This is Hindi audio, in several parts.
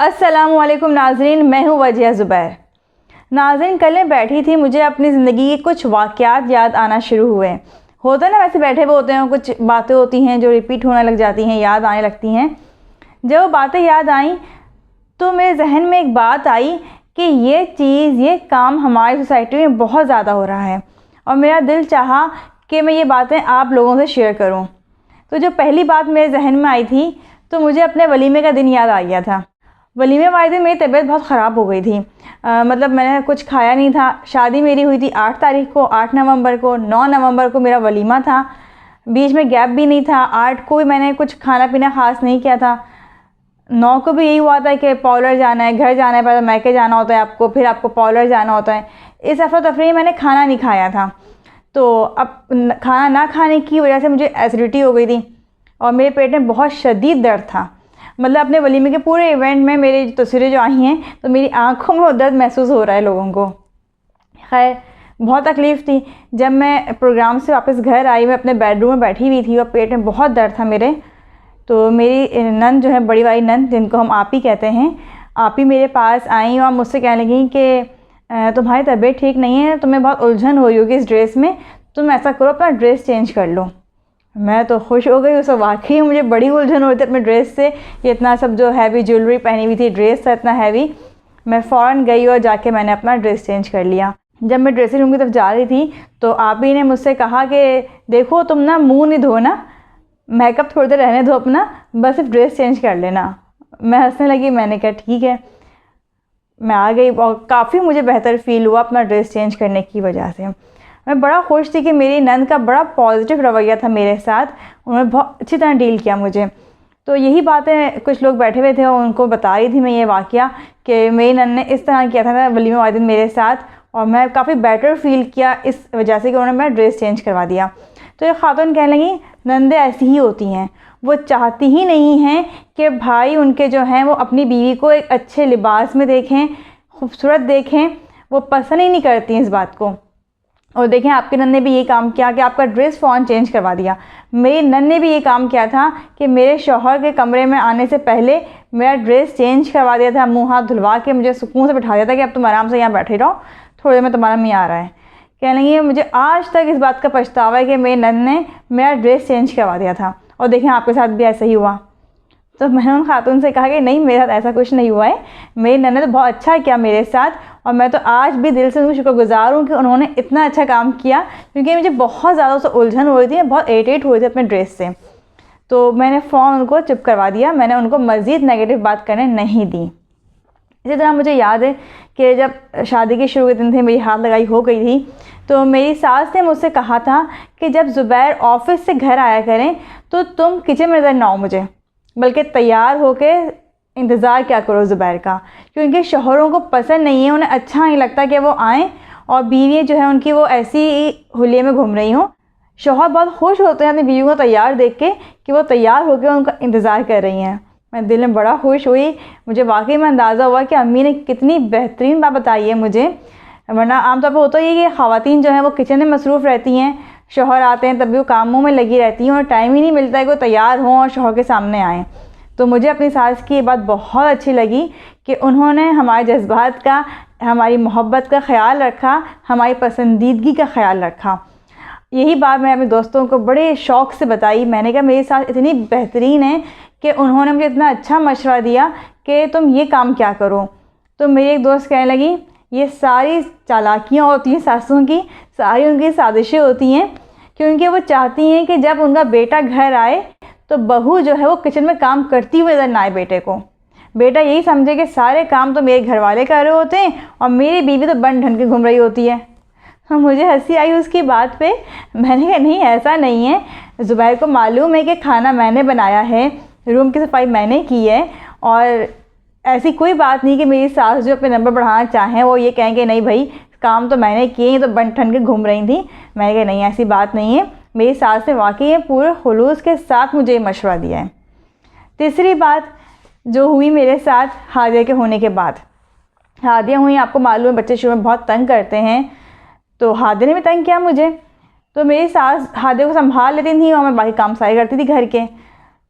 अस्सलामुअलैकुम नाज़रीन, मैं हूँ वजीहा ज़ुबैर। नाज़रीन, कल मैं बैठी थी, मुझे अपनी ज़िंदगी के कुछ वाक़यात याद आना शुरू हुए। होता ना, वैसे बैठे हुए होते हैं, कुछ बातें होती हैं जो रिपीट होने लग जाती हैं, याद आने लगती हैं। जब वो बातें याद आईं तो मेरे जहन में एक बात आई कि ये चीज़, ये काम हमारी सोसाइटी में बहुत ज़्यादा हो रहा है और मेरा दिल चाहा कि मैं ये बातें आप लोगों से शेयर करूँ। तो जो पहली बात मेरे जहन में आई थी तो मुझे अपने वलीमे का दिन याद आ गया था। वलीमे वाले दिन मेरी तबीयत बहुत ख़राब हो गई थी। मतलब मैंने कुछ खाया नहीं था। शादी मेरी हुई थी 8 तारीख को, 8 नवंबर को, 9 नवंबर को मेरा वलीमा था। बीच में गैप भी नहीं था। 8 को भी मैंने कुछ खाना पीना ख़ास नहीं किया था। 9 को भी यही हुआ था कि पार्लर जाना है, घर जाना है, पहले मैके जाना होता है आपको, फिर आपको पार्लर जाना होता है। इस अफरा तफरी मैंने खाना नहीं खाया था। तो अब खाना ना खाने की वजह से मुझे एसिडिटी हो गई थी और मेरे पेट में बहुत शदीद दर्द था। मतलब अपने वलीमे के पूरे इवेंट में मेरी तस्वीरें जो आई हैं तो मेरी आंखों में वो दर्द महसूस हो रहा है लोगों को। खैर, बहुत तकलीफ़ थी। जब मैं प्रोग्राम से वापस घर आई, मैं अपने बेडरूम में बैठी हुई थी और पेट में बहुत दर्द था मेरे। तो मेरी नंद जो है, बड़ी वाली नंद जिनको हम आप ही कहते हैं, आप ही मेरे पास आई और मुझसे कहने लगी कि तुम्हारी तबीयत ठीक नहीं है, तुम्हें बहुत उलझन हो रही होगी इस ड्रेस में, तुम ऐसा करो अपना ड्रेस चेंज कर लो। मैं तो खुश हो गई। उस वाकई मुझे बड़ी उलझन हो रही थी अपने ड्रेस से। ये इतना सब जो हैवी ज्वेलरी पहनी हुई थी, ड्रेस था इतना हैवी। मैं फ़ौरन गई और जाके मैंने अपना ड्रेस चेंज कर लिया। जब मैं ड्रेसिंग रूम की तरफ जा रही थी तो आप ही ने मुझसे कहा कि देखो तुम ना मुँह नहीं धोना, मेकअप थोड़ी देर रहने दो अपना, बस सिर्फ ड्रेस चेंज कर लेना। मैं हंसने लगी। मैंने कहा ठीक है। मैं आ गई और काफ़ी मुझे बेहतर फ़ील हुआ अपना ड्रेस चेंज करने की वजह से। मैं बड़ा खुश थी कि मेरी नंद का बड़ा पॉजिटिव रवैया था मेरे साथ। उन्होंने बहुत अच्छी तरह डील किया मुझे। तो यही बातें कुछ लोग बैठे हुए थे और उनको बता रही थी मैं ये वाक़या कि मेरी नंद ने इस तरह किया था वलीमे वाले दिन मेरे साथ, और मैं काफ़ी बेटर फ़ील किया इस वजह से कि उन्होंने मेरा ड्रेस चेंज करवा दिया। तो ये ख़ातून कहने लगी, नंदे ऐसी ही होती हैं, वो चाहती ही नहीं हैं कि भाई उनके जो हैं वो अपनी बीवी को एक अच्छे लिबास में देखें, खूबसूरत देखें। वो पसंद ही नहीं करती इस बात को। और देखें, आपके नंद ने भी ये काम किया कि आपका ड्रेस फ़ौरन चेंज करवा दिया। मेरी नंद ने भी ये काम किया था कि मेरे शौहर के कमरे में आने से पहले मेरा ड्रेस चेंज करवा दिया था, मुँह हाथ धुलवा के मुझे सुकून से बिठा दिया था कि अब तुम आराम से यहाँ बैठे रहो, थोड़ी देर में तुम्हारा मियाँ आ रहा है। कहने लगी, मुझे आज तक इस बात का पछतावा है कि मेरी नंद ने मेरा ड्रेस चेंज करवा दिया था। और देखें, आपके साथ भी ऐसा ही हुआ। तो मैंने उन खातून से कहा कि नहीं, मेरे साथ ऐसा कुछ नहीं हुआ है, मेरी नंद ने तो बहुत अच्छा किया मेरे साथ, और मैं तो आज भी दिल से उनको शुक्रगुजार हूँ कि उन्होंने इतना अच्छा काम किया, क्योंकि मुझे बहुत ज़्यादा उससे उलझन हो रही थी, बहुत इरिटेट हो रही थी अपने ड्रेस से। तो मैंने फ़ौरन उनको चुप करवा दिया। मैंने उनको मज़ीद नेगेटिव बात करने नहीं दी। इसी तरह मुझे याद है कि जब शादी के शुरू के दिन थे, मेरी हाथ लगाई हो गई थी, तो मेरी सास ने मुझसे कहा था कि जब ज़ुबैर ऑफ़िस से घर आया करें तो तुम किचन में नज़र ना आओ मुझे, बल्कि तैयार होके इंतज़ार क्या करो ज़ुबैर का, क्योंकि शौहरों को पसंद नहीं है, उन्हें अच्छा नहीं लगता कि वो आएँ और बीवी जो है उनकी वो ऐसी हुलिये में घूम रही हों। शौहर बहुत खुश होते हैं अपनी बीवी को तैयार देख के कि वो तैयार होकर उनका इंतज़ार कर रही हैं। मैं दिल में बड़ा खुश हुई। मुझे वाकई में अंदाज़ा हुआ कि अम्मी ने कितनी बेहतरीन बात बताई है मुझे। वरना आमतौर पर होता ही है कि ख़वातीन जो हैं वो किचन में मसरूफ़ रहती हैं, शौहर आते हैं तब भी वो कामों में लगी रहती हैं और टाइम ही नहीं मिलता है कि वो तैयार हों और शौहर के सामने आएँ। तो मुझे अपनी सास की ये बात बहुत अच्छी लगी कि उन्होंने हमारे जज्बात का, हमारी मोहब्बत का ख़याल रखा, हमारी पसंदीदगी का ख़याल रखा। यही बात मैं अपने दोस्तों को बड़े शौक़ से बताई। मैंने कहा मेरी सास इतनी बेहतरीन है कि उन्होंने मुझे इतना अच्छा मशवरा दिया कि तुम ये काम क्या करो। तो मेरी एक दोस्त कहने लगी, ये सारी चालाकियाँ होती हैं सासों की, सारी उनकी साजिशें होती हैं, क्योंकि वो चाहती हैं कि जब उनका बेटा घर आए तो बहू जो है वो किचन में काम करती हुई नजर ना आए बेटे को। बेटा यही समझे कि सारे काम तो मेरे घर वाले कर रहे होते हैं और मेरी बीवी तो बन ढन के घूम रही होती है। तो मुझे हंसी आई उसकी बात पे। मैंने कहा नहीं, ऐसा नहीं है, ज़ुबैर को मालूम है कि खाना मैंने बनाया है, रूम की सफाई मैंने की है, और ऐसी कोई बात नहीं कि मेरी सास जो अपने नंबर बढ़ाना चाहें वो ये कहेंगे नहीं भाई काम तो मैंने किए, ये तो बन ठन के घूम रही थी। मैंने कहा नहीं, ऐसी बात नहीं है। मेरी सास ने वाकई पूरे खुलूस के साथ मुझे मशवरा दिया है। तीसरी बात जो हुई मेरे साथ हादिया के होने के बाद, हादिया हुई, आपको मालूम है बच्चे शुरू में बहुत तंग करते हैं, तो हादिया ने भी तंग किया मुझे। तो मेरी सास हादिया को संभाल लेती थी और मैं बाकी काम सारे करती थी घर के।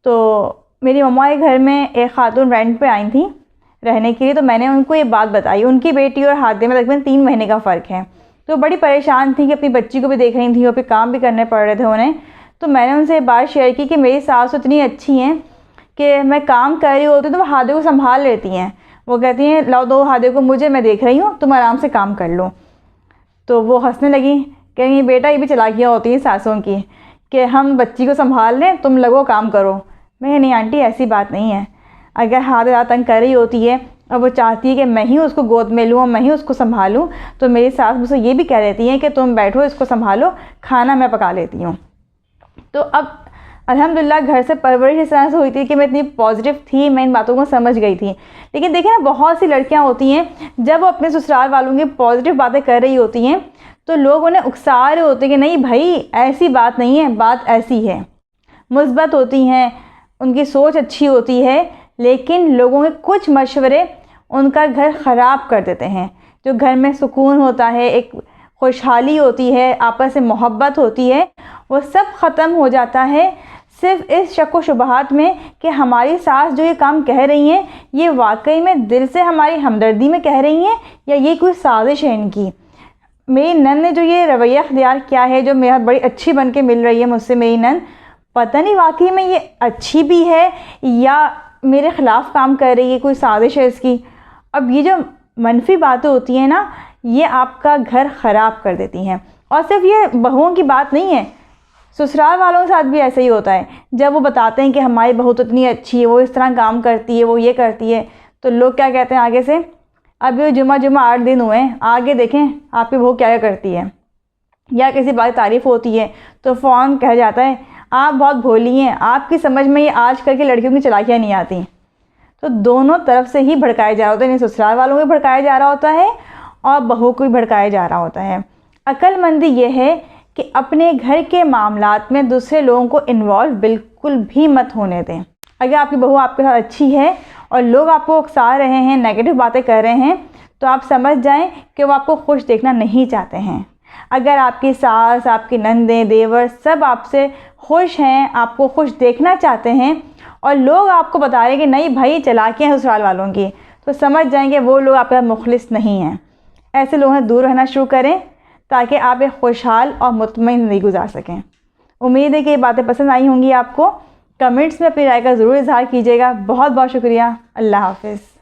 तो मेरी मम्मा के घर में एक ख़ातून रेंट पे आई थी। रहने के लिए। तो मैंने उनको ये बात बताई। उनकी बेटी और हादे में तकरीबन 3 महीने का फ़र्क है। तो बड़ी परेशान थी कि अपनी बच्ची को भी देख रही थी और फिर काम भी करने पड़ रहे थे उन्हें। तो मैंने उनसे ये बात शेयर की कि मेरी सास इतनी अच्छी हैं कि मैं काम कर रही होती तो वो हादे को संभाल लेती हैं। वो कहती हैं लाओ दो हादे को मुझे, मैं देख रही हूँ, तुम आराम से काम कर लो। तो वो हंसने लगी, कह रही बेटा ये भी चालाकियाँ होती हैं सासों की कि हम बच्ची को संभाल लें, तुम लगो काम करो। मैं नहीं आंटी, ऐसी बात नहीं है। अगर हाथ ज़्यादा तंग कर रही होती है और वो चाहती है कि मैं ही उसको गोद में लूँ और मैं ही उसको संभालूँ, तो मेरी सास मुझसे ये भी कह देती हैं कि तुम बैठो इसको संभालो, खाना मैं पका लेती हूँ। तो अब अल्हम्दुलिल्लाह घर से परवरिश इस तरह से हुई थी कि मैं इतनी पॉजिटिव थी, मैं इन बातों को समझ गई थी। लेकिन देखिए ना, बहुत सी लड़कियां होती हैं जब वो अपने ससुराल वालों की पॉजिटिव बातें कर रही होती हैं तो लोग उन्हें उकसा रहे होते हैं कि नहीं भाई ऐसी बात नहीं है, बात ऐसी है। मुस्बत होती हैं, उनकी सोच अच्छी होती है, लेकिन लोगों के कुछ मशवरे उनका घर ख़राब कर देते हैं। जो घर में सुकून होता है, एक खुशहाली होती है, आपस में मोहब्बत होती है, वो सब ख़त्म हो जाता है सिर्फ़ इस शक व शुबहात में कि हमारी सास जो ये काम कह रही हैं ये वाकई में दिल से हमारी हमदर्दी में कह रही हैं या ये कोई साजिश है इनकी। मेरी नन ने जो ये रवैया अख्तियार किया है, जो मेरा बड़ी अच्छी बन के मिल रही है मुझसे मेरी नन, पता नहीं वाकई में ये अच्छी भी है या मेरे ख़िलाफ़ काम कर रही है, कोई साजिश है इसकी। अब ये जो मनफी बातें होती हैं ना, ये आपका घर ख़राब कर देती हैं। और सिर्फ ये बहुओं की बात नहीं है, ससुराल वालों के साथ भी ऐसा ही होता है। जब वो बताते हैं कि हमारी बहू तो इतनी अच्छी है, वो इस तरह काम करती है, वो ये करती है, तो लोग क्या कहते हैं आगे से, अब ये जुमा 8 दिन हुए हैं, आगे देखें आपकी बहू क्या करती है। या किसी बात की तारीफ़ होती है तो फ़ौरन कहा जाता है आप बहुत भोली हैं, आपकी समझ में ये आजकल की लड़कियों की चालाकियाँ नहीं आती। तो दोनों तरफ से ही भड़काया जा रहा होता है, यानी ससुराल वालों को भी भड़काया जा रहा होता है और बहू को भी भड़काया जा रहा होता है। अक्लमंदी ये है कि अपने घर के मामलात में दूसरे लोगों को इन्वॉल्व बिल्कुल भी मत होने दें। अगर आपकी बहू आपके साथ अच्छी है और लोग आपको उकसा रहे हैं, नेगेटिव बातें कर रहे हैं, तो आप समझ जाएं कि वो आपको खुश देखना नहीं चाहते हैं। अगर आपकी सास, आपकी नंदें, देवर सब आपसे खुश हैं, आपको खुश देखना चाहते हैं और लोग आपको बता रहे हैं कि नहीं भाई चालाकियाँ हैं ससुराल वालों की, तो समझ जाएंगे वो लोग आपका मुखलिस नहीं हैं। ऐसे लोगों से दूर रहना शुरू करें ताकि आप एक खुशहाल और मुतमईन ज़िंदगी गुजार सकें। उम्मीद है कि ये बातें पसंद आई होंगी आपको। कमेंट्स में अपनी राय का ज़रूर इज़हार कीजिएगा। बहुत बहुत शुक्रिया। अल्लाह हाफ़िज़।